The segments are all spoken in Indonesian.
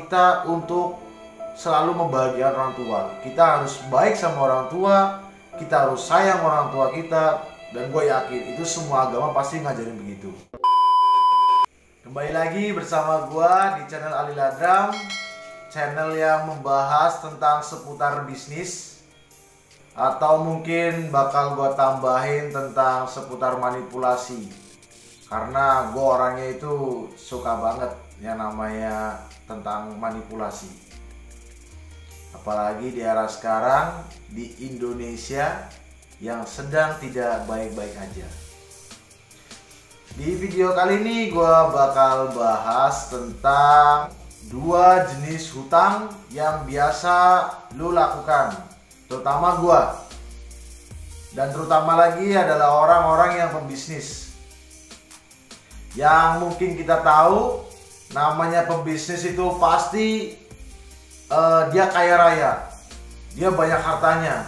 kita untuk selalu membahagiakan orang tua. Kita harus baik sama orang tua, kita harus sayang orang tua kita, dan gue yakin itu semua agama pasti ngajarin begitu. Kembali lagi bersama gue di channel Ali Ladram, channel yang membahas tentang seputar bisnis, atau mungkin bakal gue tambahin tentang seputar manipulasi, karena gue orangnya itu suka banget yang namanya tentang manipulasi, apalagi di era sekarang di Indonesia yang sedang tidak baik-baik aja. Di video kali ini gue bakal bahas tentang 2 jenis hutang yang biasa lu lakukan, terutama gue, dan terutama lagi adalah orang-orang yang pembisnis. Yang mungkin kita tahu namanya pembisnis itu pasti dia kaya raya, dia banyak hartanya,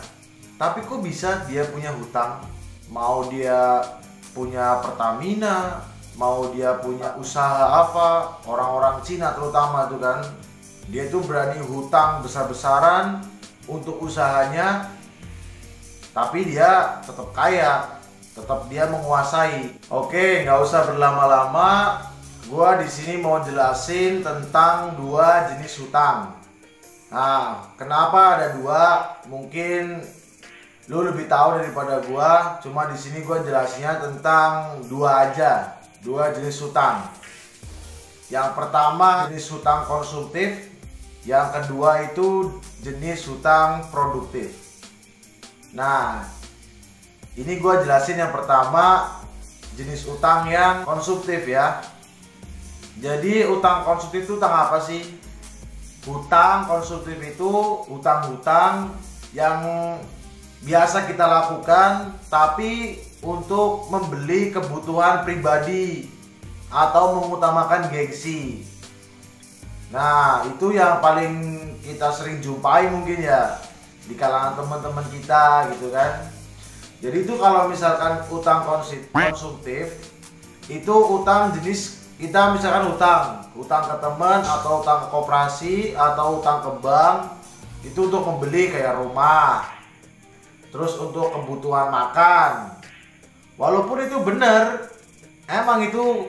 tapi kok bisa dia punya hutang? Mau dia punya Pertamina, mau dia punya usaha apa, orang-orang Cina terutama tuh kan, dia tuh berani hutang besar-besaran untuk usahanya, tapi dia tetap kaya, tetap dia menguasai. Oke, nggak usah berlama-lama, gua di sini mau jelasin tentang 2 jenis hutang. Nah, kenapa ada 2? Mungkin lu lebih tahu daripada gua. Cuma di sini gua jelasinnya tentang 2 aja, 2 jenis hutang. Yang pertama jenis hutang konsumtif, yang kedua itu jenis hutang produktif. Nah, ini gua jelasin yang pertama, jenis hutang yang konsumtif ya. Jadi hutang konsumtif itu hutang apa sih? Hutang konsumtif itu hutang-hutang yang biasa kita lakukan tapi untuk membeli kebutuhan pribadi atau mengutamakan gengsi. Nah, itu yang paling kita sering jumpai mungkin ya di kalangan teman-teman kita gitu kan. Jadi itu kalau misalkan utang konsumtif itu utang jenis, kita misalkan utang ke teman atau utang ke koperasi atau utang ke bank, itu untuk membeli kayak rumah, terus untuk kebutuhan makan. Walaupun itu bener, emang itu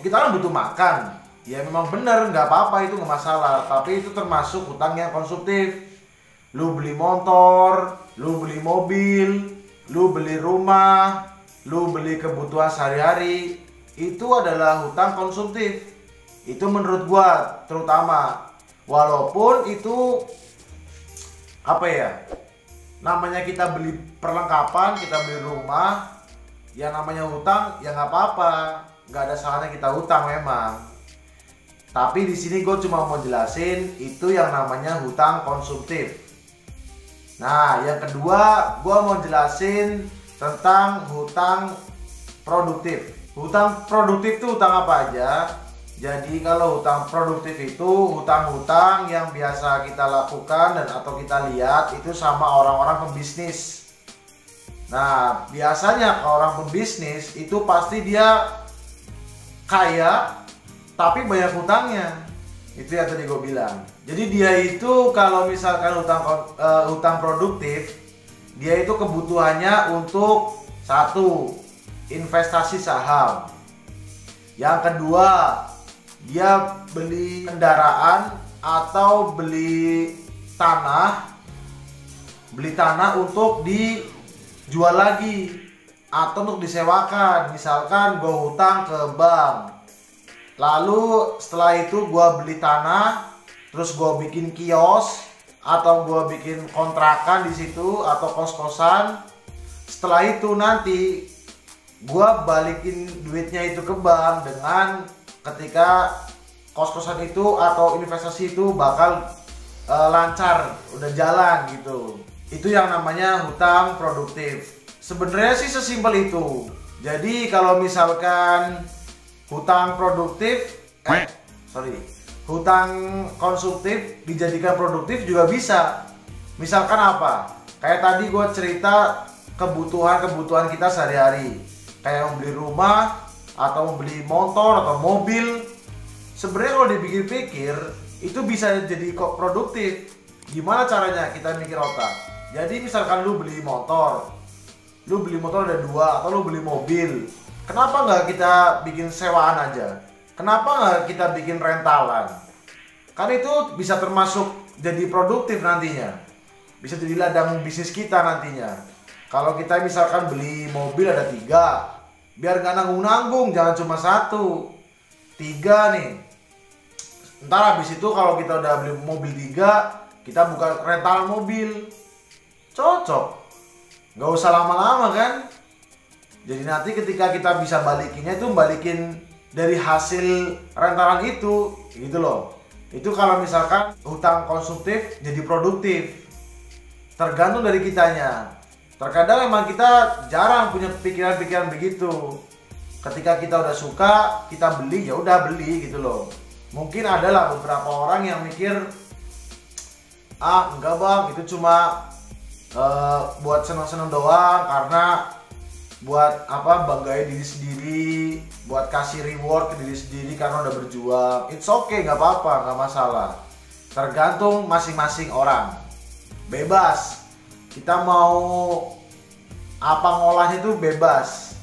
kita kan butuh makan, ya memang bener, nggak apa-apa, itu nggak masalah. Tapi itu termasuk hutang yang konsumtif. Lu beli motor, lu beli mobil, lu beli rumah, lu beli kebutuhan sehari-hari, itu adalah hutang konsumtif. Itu menurut gua terutama. Walaupun itu apa ya, namanya kita beli perlengkapan, kita beli rumah, yang namanya hutang ya nggak apa-apa, nggak ada salahnya kita hutang memang. Tapi di sini gue cuma mau jelasin itu yang namanya hutang konsumtif. Nah, yang kedua gue mau jelasin tentang hutang produktif. Hutang produktif itu hutang apa aja? Jadi kalau hutang produktif itu hutang-hutang yang biasa kita lakukan dan atau kita lihat itu sama orang-orang pembisnis. Nah, biasanya orang pembisnis itu pasti dia kaya tapi banyak hutangnya. Itu yang tadi gue bilang. Jadi dia itu kalau misalkan hutang produktif, dia itu kebutuhannya untuk 1, investasi saham. Yang kedua, dia beli kendaraan atau beli tanah untuk dijual lagi atau untuk disewakan. Misalkan gue hutang ke bank, lalu setelah itu gue beli tanah, terus gue bikin kios atau gue bikin kontrakan di situ atau kos-kosan. Setelah itu nanti gue balikin duitnya itu ke bank dengan ketika kos-kosan itu atau investasi itu bakal lancar, udah jalan gitu. Itu yang namanya hutang produktif. Sebenarnya sih sesimpel itu. Jadi kalau misalkan hutang hutang konsumtif dijadikan produktif juga bisa. Misalkan apa? Kayak tadi gue cerita kebutuhan kita sehari-hari, kayak membeli rumah atau membeli motor atau mobil. Sebenarnya kalau dipikir-pikir itu bisa jadi kok produktif. Gimana caranya kita mikir otak? Jadi misalkan lu beli motor ada 2, atau lu beli mobil, kenapa nggak kita bikin sewaan aja? Kenapa nggak kita bikin rentalan? Kan itu bisa termasuk jadi produktif nantinya, bisa jadi ladang bisnis kita nantinya. Kalau kita misalkan beli mobil ada 3, biar nggak nanggung-nanggung, jangan cuma 1, 3 nih. Ntar habis itu kalau kita udah beli mobil 3, kita buka rental mobil, cocok. Nggak usah lama-lama kan. Jadi nanti ketika kita bisa balikinnya itu balikin dari hasil rentalan itu, gitu loh. Itu kalau misalkan hutang konsumtif jadi produktif, tergantung dari kitanya. Terkadang memang kita jarang punya pikiran-pikiran begitu. Ketika kita udah suka, kita beli, ya udah beli gitu loh. Mungkin adalah beberapa orang yang mikir, enggak bang, itu cuma buat senang-senang doang, karena buat apa, banggain diri sendiri, buat kasih reward ke diri sendiri karena udah berjuang. It's okay, nggak apa-apa, nggak masalah. Tergantung masing-masing orang, bebas. Kita mau apa ngolahnya itu bebas.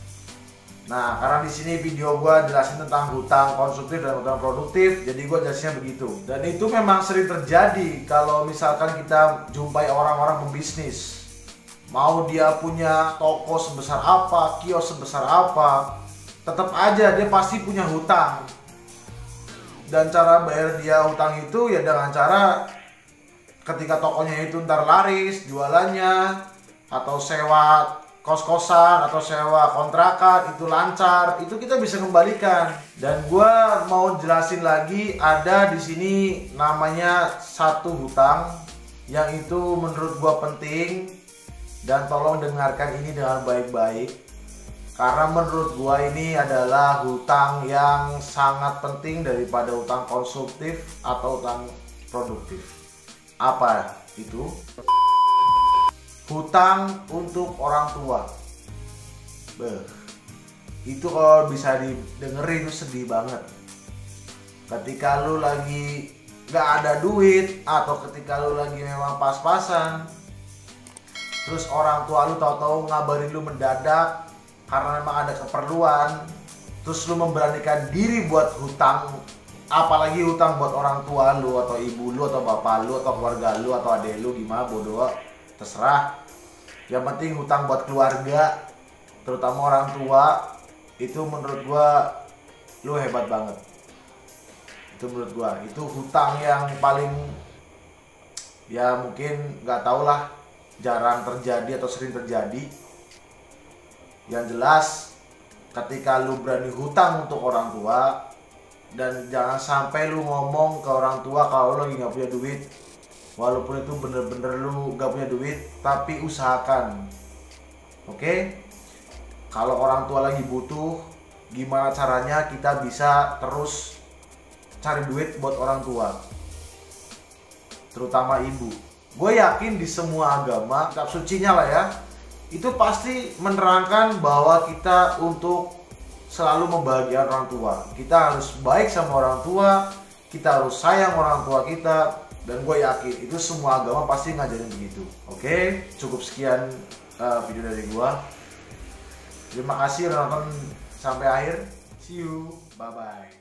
Nah, karena di sini video gue jelasin tentang hutang konsumtif dan hutang produktif, jadi gue jelasnya begitu. Dan itu memang sering terjadi kalau misalkan kita jumpai orang-orang pembisnis. Mau dia punya toko sebesar apa, kios sebesar apa, tetap aja dia pasti punya hutang. Dan cara bayar dia hutang itu ya dengan cara ketika tokonya itu ntar laris jualannya, atau sewa kos-kosan atau sewa kontrakan itu lancar, itu kita bisa kembalikan. Dan gue mau jelasin lagi, ada di sini namanya satu hutang yang itu menurut gue penting, dan tolong dengarkan ini dengan baik-baik karena menurut gue ini adalah hutang yang sangat penting daripada hutang konsumtif atau hutang produktif. Apa itu? Hutang untuk orang tua. Itu kalau bisa didengerin itu sedih banget. Ketika lu lagi gak ada duit, atau ketika lu lagi memang pas-pasan, terus orang tua lu tahu-tahu ngabarin lu mendadak karena memang ada keperluan, terus lu memberanikan diri buat hutang, apalagi hutang buat orang tua lu, atau ibu lu, atau bapak lu, atau keluarga lu, atau adek lu, gimana bodoh, terserah. Yang penting hutang buat keluarga, terutama orang tua, itu menurut gua lu hebat banget. Itu menurut gua, itu hutang yang paling, ya mungkin nggak tau lah, jarang terjadi atau sering terjadi. Yang jelas ketika lu berani hutang untuk orang tua, dan jangan sampai lu ngomong ke orang tua kalau lu lagi nggak punya duit, walaupun itu bener-bener lu gak punya duit, tapi usahakan. Oke? Kalau orang tua lagi butuh, gimana caranya kita bisa terus cari duit buat orang tua, terutama ibu. Gue yakin di semua agama, kitab sucinya lah ya, itu pasti menerangkan bahwa kita untuk selalu membahagiakan orang tua. Kita harus baik sama orang tua, kita harus sayang orang tua kita. Dan gue yakin itu semua agama pasti ngajarin begitu. Oke, cukup sekian video dari gue. Terima kasih udah nonton sampai akhir. See you, bye bye.